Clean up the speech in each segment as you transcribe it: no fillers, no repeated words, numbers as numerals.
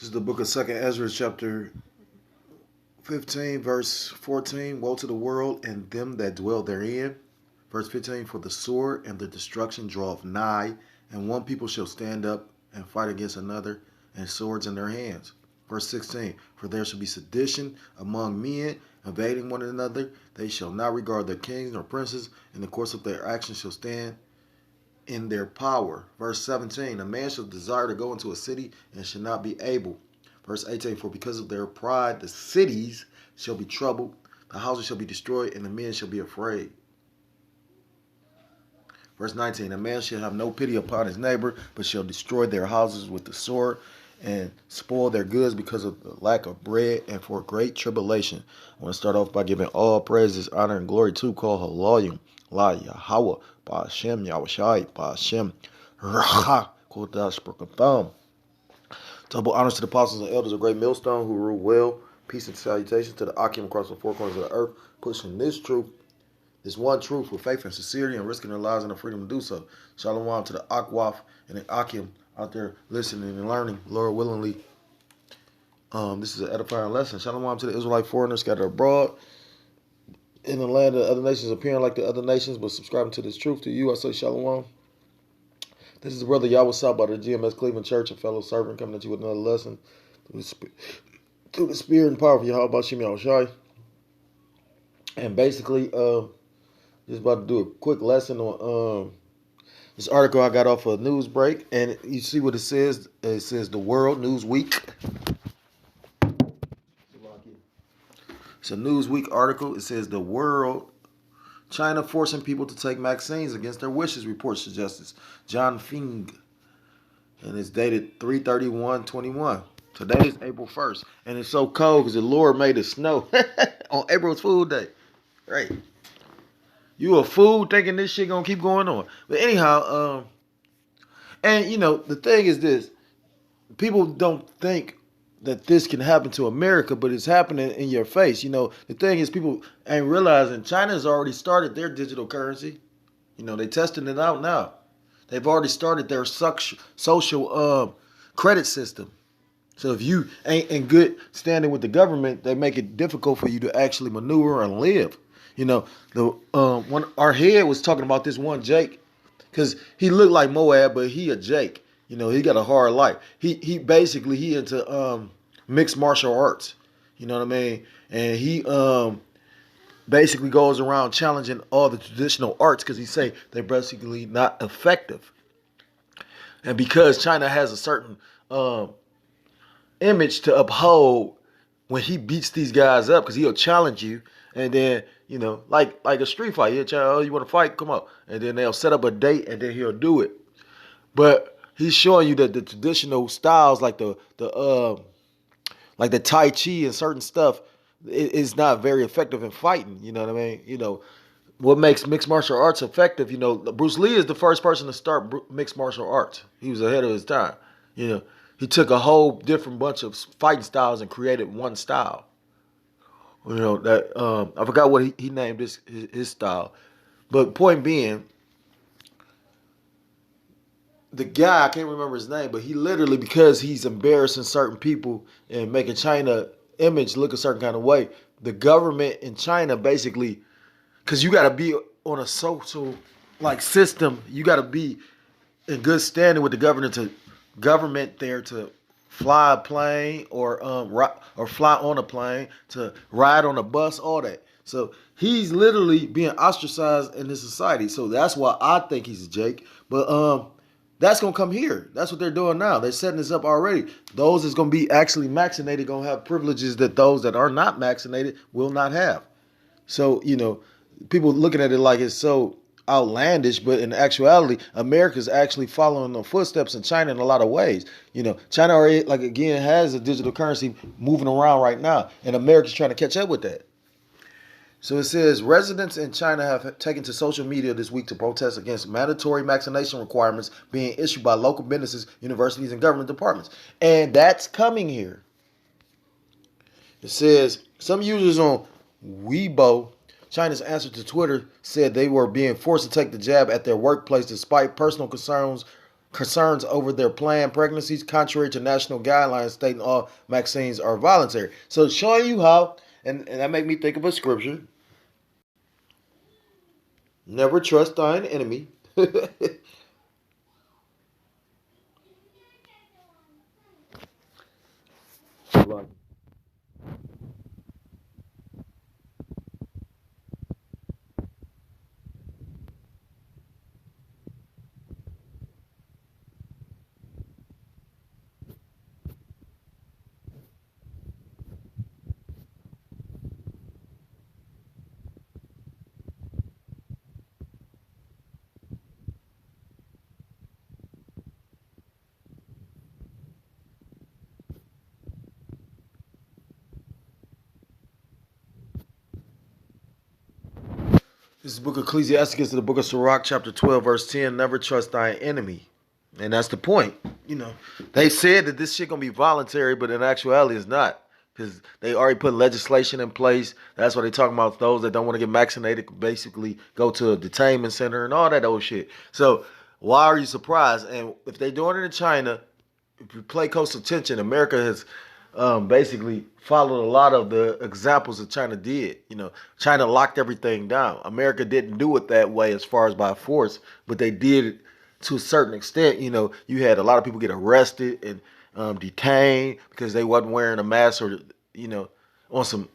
This is the book of 2nd Ezra, chapter 15, verse 14. Woe to the world and them that dwell therein. Verse 15, for the sword and the destruction draweth nigh, and one people shall stand up and fight against another, and swords in their hands. Verse 16, for there shall be sedition among men, invading one another. They shall not regard their kings nor princes. In the course of their actions shall stand in their power. Verse 17, a man shall desire to go into a city and shall not be able. Verse 18, for because of their pride the cities shall be troubled, the houses shall be destroyed, and the men shall be afraid. Verse 19, a man shall have no pity upon his neighbor, but shall destroy their houses with the sword and spoil their goods because of the lack of bread and for great tribulation. I want to start off by giving all praises, honor, and glory to Call Halayim, La Yahweh, Ba Hashem, Yahushai, Ba Hashem, Racha, Kodash, Brokatham. Double honors to the apostles and elders of Great Millstone who rule well. Peace and salutations to the Akim across the four corners of the earth, pushing this truth, this one truth with faith and sincerity and risking their lives and the freedom to do so. Shalom to the Akwaf and the Akim out there listening and learning, Lord willingly. This is an edifying lesson. Shalom to the Israelite foreigners scattered abroad in the land of the other nations, appearing like the other nations, but subscribing to this truth. To you, I say shalom. This is the brother Yahweh Sab by the GMS Cleveland Church, a fellow servant, coming at you with another lesson through the spirit and power of Yahweh Bashim Yahushai. And basically, just about to do a quick lesson on this article I got off of Newsbreak, and you see what it says. It says the World Newsweek. It's a Newsweek article. It says the World, China forcing people to take vaccines against their wishes, reports Justice John Fing. And it's dated 3/31/21. Today is April 1st. And it's so cold because the Lord made it snow on April's Fool Day. Right. You a fool thinking this shit gonna keep going on. But anyhow, and you know, the thing is this. People don't think that this can happen to America, but it's happening in your face. You know, the thing is people ain't realizing China's already started their digital currency. You know, they testing it out now. They've already started their social credit system. So if you ain't in good standing with the government, they make it difficult for you to actually maneuver and live. You know, our head was talking about this one Jake, because he looked like Moab, but he a Jake. You know, he got a hard life. He basically he into mixed martial arts. You know what I mean? And he basically goes around challenging all the traditional arts because he say they're basically not effective. And because China has a certain image to uphold when he beats these guys up, because he'll challenge you, and then you know, like a street fight, he'll challenge, oh, you want to fight? Come on, and then they'll set up a date, and then he'll do it. But he's showing you that the traditional styles, like the Tai Chi and certain stuff, is not very effective in fighting. You know what I mean? You know, what makes mixed martial arts effective, you know, Bruce Lee is the first person to start mixed martial arts. He was ahead of his time. You know, he took a whole different bunch of fighting styles and created one style. You know, that I forgot what he named his style. But point being, the guy, I can't remember his name, but he literally, because he's embarrassing certain people and making China image look a certain kind of way, the government in China basically, because you got to be on a social system, you got to be in good standing with the government there to fly a plane or fly on a plane, to ride on a bus, all that. So he's literally being ostracized in this society. So that's why I think he's a Jake. But that's going to come here. That's what they're doing now. They're setting this up already. Those that's going to be actually vaccinated going to have privileges that those that are not vaccinated will not have. So, you know, people looking at it like it's so outlandish, but in actuality, America's actually following the footsteps in China in a lot of ways. You know, China already, has a digital currency moving around right now, and America's trying to catch up with that. So it says, residents in China have taken to social media this week to protest against mandatory vaccination requirements being issued by local businesses, universities, and government departments. And that's coming here. It says, some users on Weibo, China's answer to Twitter, said they were being forced to take the jab at their workplace despite personal concerns concerns over their planned pregnancies, contrary to national guidelines stating all vaccines are voluntary. So showing you how, and that made me think of a scripture. Never trust thine enemy. This is the book of Ecclesiasticus, the book of Sirach, chapter 12, verse 10. Never trust thy enemy. And that's the point. They said that this shit gonna be voluntary, but in actuality, it's not. Because they already put legislation in place. That's why they talking about those that don't want to get vaccinated, basically go to a detainment center and all that old shit. So why are you surprised? And if they're doing it in China, if you play close attention, America has basically followed a lot of the examples that China did. China locked everything down. America didn't do it that way as far as by force, but they did it to a certain extent. You had a lot of people get arrested and detained because they wasn't wearing a mask or, on some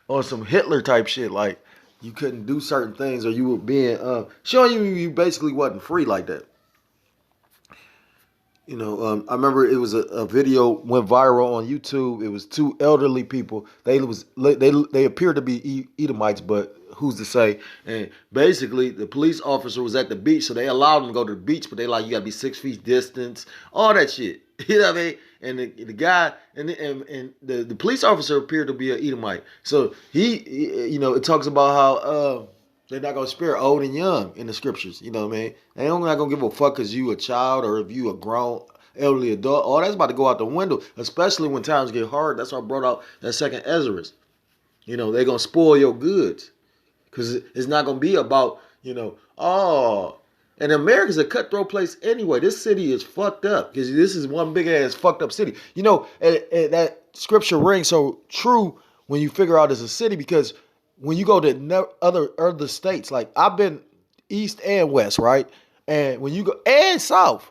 on some Hitler type shit. Like you couldn't do certain things or you were being showing you basically wasn't free like that. I remember it was a video went viral on YouTube. It was two elderly people. They appeared to be Edomites, but who's to say? And basically, the police officer was at the beach, so they allowed them to go to the beach, but they like you got to be 6 feet distance, all that shit. You know what I mean? And the guy and the police officer appeared to be an Edomite. So he it talks about how they're not going to spare old and young in the scriptures. You know what I mean? They don't not going to give a fuck because you a child or if you a grown elderly adult. All that's about to go out the window, especially when times get hard. That's why I brought out that second Ezra. They're going to spoil your goods because it's not going to be about, and America's a cutthroat place anyway. This city is fucked up because this is one big ass fucked up city. And that scripture rings so true when you figure out it's a city because when you go to other states, like I've been east and west, right? And when you go and south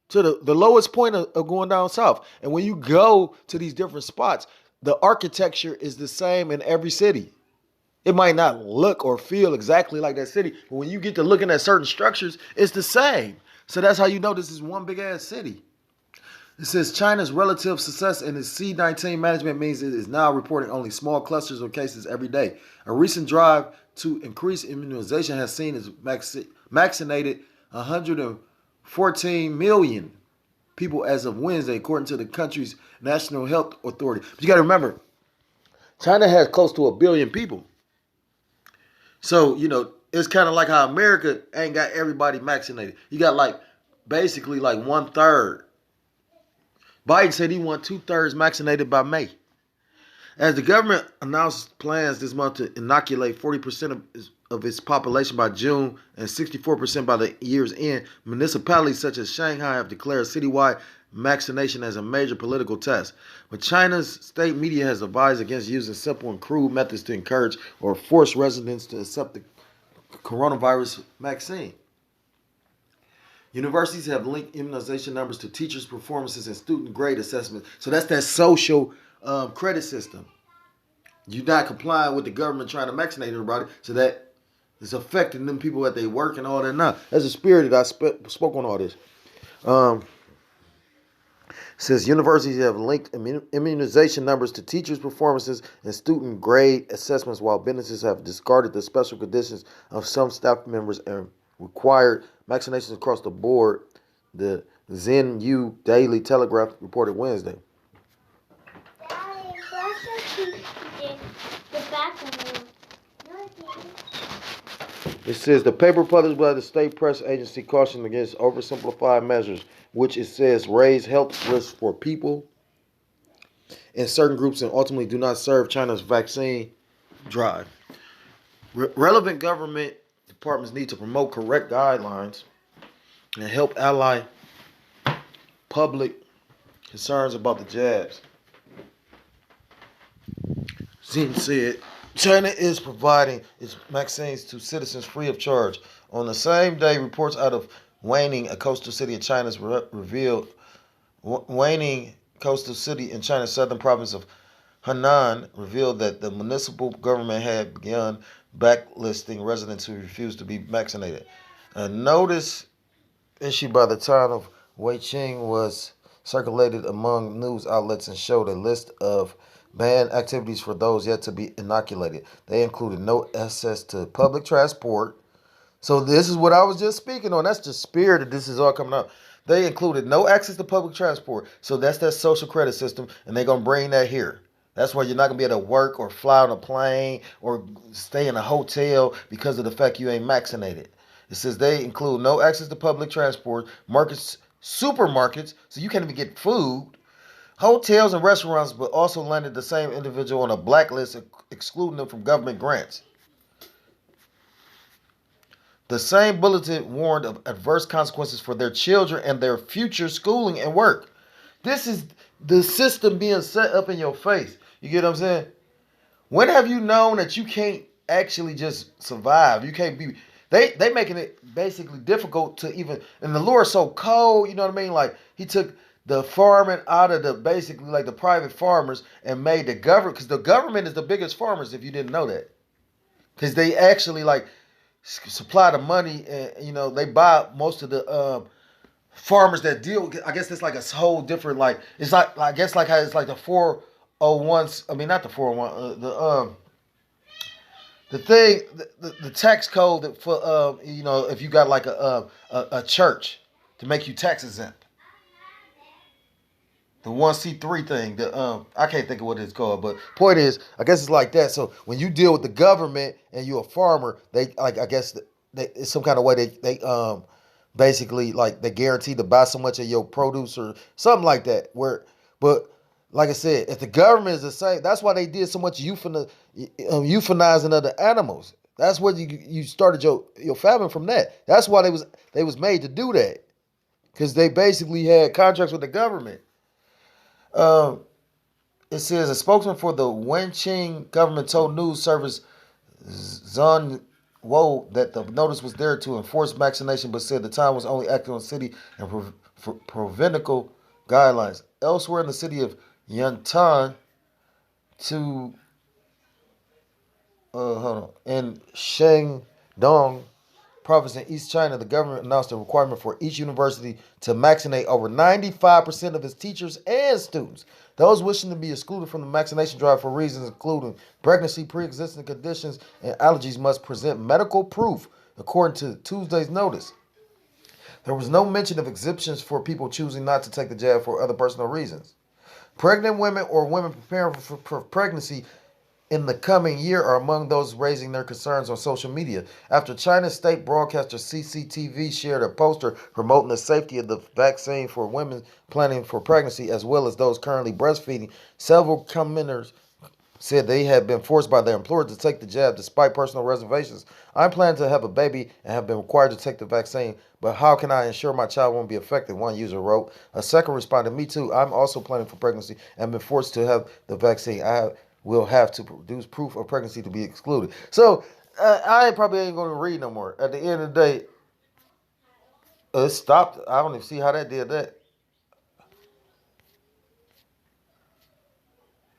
to the lowest point of going down south, and when you go to these different spots, the architecture is the same in every city. It might not look or feel exactly like that city, but when you get to looking at certain structures, it's the same. So that's how you know this is one big ass city. It says China's relative success in its C-19 management means it is now reporting only small clusters of cases every day. A recent drive to increase immunization has seen it vaccinated 114 million people as of Wednesday, according to the country's National Health Authority. But you got to remember, China has close to 1 billion people. So, it's kind of like how America ain't got everybody vaccinated. You got basically 1/3. Biden said he want 2/3 vaccinated by May. As the government announced plans this month to inoculate 40% of its population by June and 64% by the year's end, municipalities such as Shanghai have declared citywide vaccination as a major political test. But China's state media has advised against using simple and crude methods to encourage or force residents to accept the coronavirus vaccine. Universities have linked immunization numbers to teachers' performances and student grade assessment. So that's that social credit system. You're not complying with the government trying to vaccinate everybody, so that is affecting them people at their work and all that. Now, that's the spirit that I spoke on all this. Says universities have linked immunization numbers to teachers' performances and student grade assessments, while businesses have discarded the special conditions of some staff members and required vaccinations across the board, the Xinyu Daily Telegraph reported Wednesday. It says the paper published by the state press agency cautioned against oversimplified measures, which it says raise health risks for people in certain groups and ultimately do not serve China's vaccine drive. Relevant government departments need to promote correct guidelines and help ally public concerns about the jabs. Xi said China is providing its vaccines to citizens free of charge. On the same day, reports out of Waning, a coastal city in China's revealed Waning coastal city in China's southern province of Henan revealed that the municipal government had begun blacklisting residents who refused to be vaccinated. A notice issued by the town of Weiqing was circulated among news outlets and showed a list of banned activities for those yet to be inoculated. They included no access to public transport. So this is what I was just speaking on. That's the spirit that this is all coming out. They included no access to public transport. So that's that social credit system, and they're going to bring that here. That's why you're not going to be able to work or fly on a plane or stay in a hotel because of the fact you ain't vaccinated. It says they include no access to public transport, markets, supermarkets, so you can't even get food, hotels and restaurants, but also landed the same individual on a blacklist, excluding them from government grants. The same bulletin warned of adverse consequences for their children and their future schooling and work. This is the system being set up in your face. You get what I'm saying? When have you known that you can't actually just survive? You can't be. They making it basically difficult to even. And the Lord's so cold. You know what I mean? Like He took the farming out of the basically like the private farmers and made the government, because the government is the biggest farmers. If you didn't know that, because they actually like supply the money, and they buy most of the farmers that deal. I guess it's like a whole different like it's like I guess like how it's like the 401s. I mean not the 401. The thing, the tax code that for if you got like a church to make you tax exempt. The 1C3 thing, I can't think of what it's called, but point is, I guess it's like that. So when you deal with the government and you're a farmer, they like I guess it's some kind of way they basically like they guarantee to buy so much of your produce or something like that. But like I said, if the government is the same, that's why they did so much euthanizing of the animals. That's where you started your famine from that. That's why they was made to do that, because they basically had contracts with the government. Um, it says a spokesman for the Wenqing government told news service Zhonghua that the notice was there to enforce vaccination, but said the time was only acting on city and provincial guidelines. Elsewhere in the city of Yantan, to hold on, in Shandong province in East China, the government announced a requirement for each university to vaccinate over 95% of its teachers and students. Those wishing to be excluded from the vaccination drive for reasons including pregnancy, pre-existing conditions, and allergies must present medical proof, according to Tuesday's notice. There was no mention of exemptions for people choosing not to take the jab for other personal reasons. Pregnant women or women preparing for pregnancy in the coming year are among those raising their concerns on social media after China's state broadcaster CCTV shared a poster promoting the safety of the vaccine for women planning for pregnancy as well as those currently breastfeeding. Several commenters said they had been forced by their employer to take the jab despite personal reservations. I'm planning to have a baby and have been required to take the vaccine, but how can I ensure my child won't be affected? One user wrote. A second responded, me too. I'm also planning for pregnancy and been forced to have the vaccine. Will have to produce proof of pregnancy to be excluded. So I probably ain't going to read no more. At the end of the day, it stopped. I don't even see how that did that.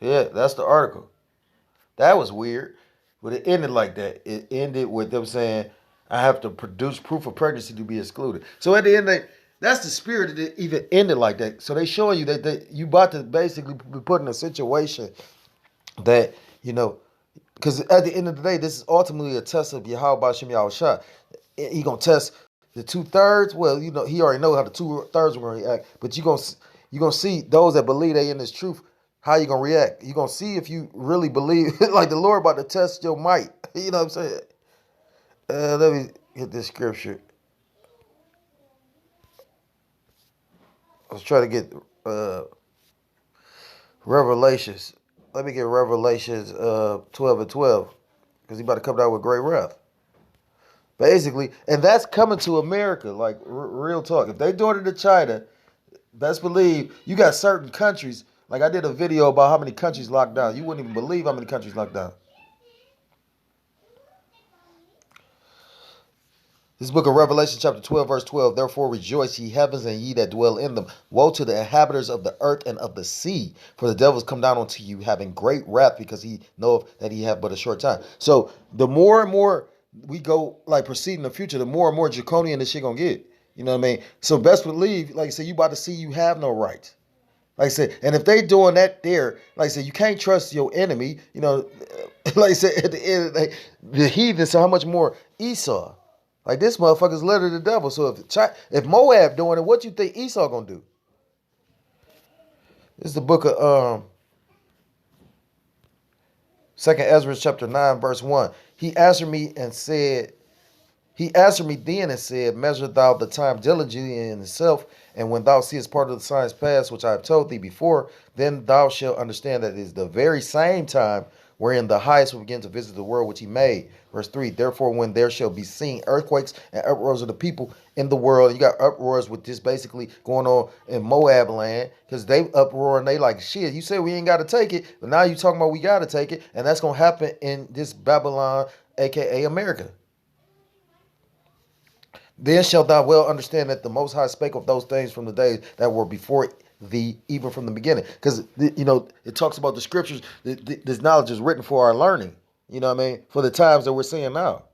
Yeah, that's the article. That was weird. But it ended like that. It ended with them saying, I have to produce proof of pregnancy to be excluded. So at the end, that's the spirit that it even ended like that. So they showing you that you about to basically be put in a situation that, because at the end of the day, this is ultimately a test of Yahweh Bashim Yahushua. He gonna test the 2/3. Well, he already know how the 2/3 are gonna react. But you gonna see those that believe they in this truth. How you gonna react? You gonna see if you really believe, like the Lord about to test your might. You know what I'm saying? Let me get this scripture. I was trying to get Revelations. Let me get Revelations 12 and 12, because he about to come down with great wrath. Basically, and that's coming to America, like real talk. If they doing it to China, best believe you got certain countries. Like I did a video about how many countries locked down. You wouldn't even believe how many countries locked down. This book of Revelation, chapter 12, verse 12. Therefore rejoice, ye heavens, and ye that dwell in them. Woe to the inhabitants of the earth and of the sea, for the devil is come down unto you, having great wrath, because he knoweth that he have but a short time. So the more and more we go, like, proceed in the future, the more and more draconian this shit gonna get. You know what I mean? So best believe, like I said, you about to see you have no rights. Like I said, and if they doing that there, like I said, you can't trust your enemy. You know, like I said, at the end of the day, the heathen. So how much more Esau? Like this motherfucker's literally the devil. So if Moab doing it, what you think Esau gonna do? This is the book of Second Ezra chapter 9, verse 1. He answered me then and said, measure thou the time diligently in itself, and when thou seest part of the signs past, which I have told thee before, then thou shalt understand that it is the very same time wherein the highest will begin to visit the world which he made. Verse 3, therefore when there shall be seen earthquakes and uproars of the people in the world, you got uproars with this basically going on in Moab land, because they uproar and they like, shit, you said we ain't got to take it, but now you talking about we got to take it, and that's going to happen in this Babylon, aka America. Then shalt thou well understand that the Most High spake of those things from the days that were before thee, even from the beginning. Because, you know, it talks about the scriptures. This knowledge is written for our learning. You know what I mean? For the times that we're seeing now.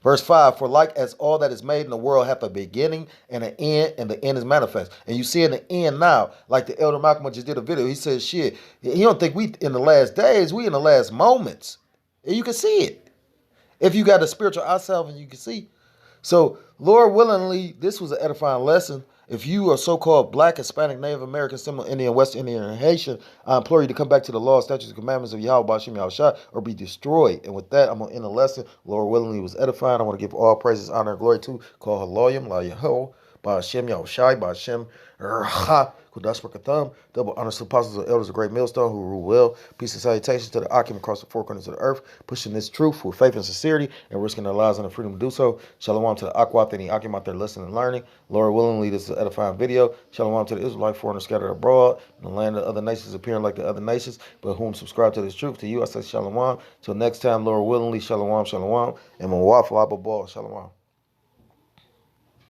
Verse 5, for like as all that is made in the world hath a beginning and an end, and the end is manifest. And you see in the end now, like the Elder Malcolm just did a video, he says, shit, he don't think we in the last days, we in the last moments. And you can see it. If you got a spiritual eye salve and you can see. So, Lord willingly, this was an edifying lesson. If you are so-called Black, Hispanic, Native American, Seminole Indian, West Indian, and Haitian, I implore you to come back to the law, statutes, and commandments of Yahweh Bashim Yahushua, or be destroyed. And with that, I'm going to end the lesson. Lord willingly was edifying. I want to give all praises, honor, and glory to call Haloyim, La Yahweh, Bashim Yahushua, Bashim Rha, Kudash Thumb, double honors to the apostles and elders of Great Millstone who rule well. Peace and salutations to the Akim across the four corners of the earth, pushing this truth with faith and sincerity and risking their lives and the freedom to do so. Shalom to the Aquath and the Akim out there listening and learning. Lord willingly, this is an edifying video. Shalom to the Israelite foreigners scattered abroad in the land of other nations, appearing like the other nations, but whom subscribe to this truth. To you, I say shalom. Till next time, Lord willingly, shalom, shalom. And Mawaf Abba Shalom.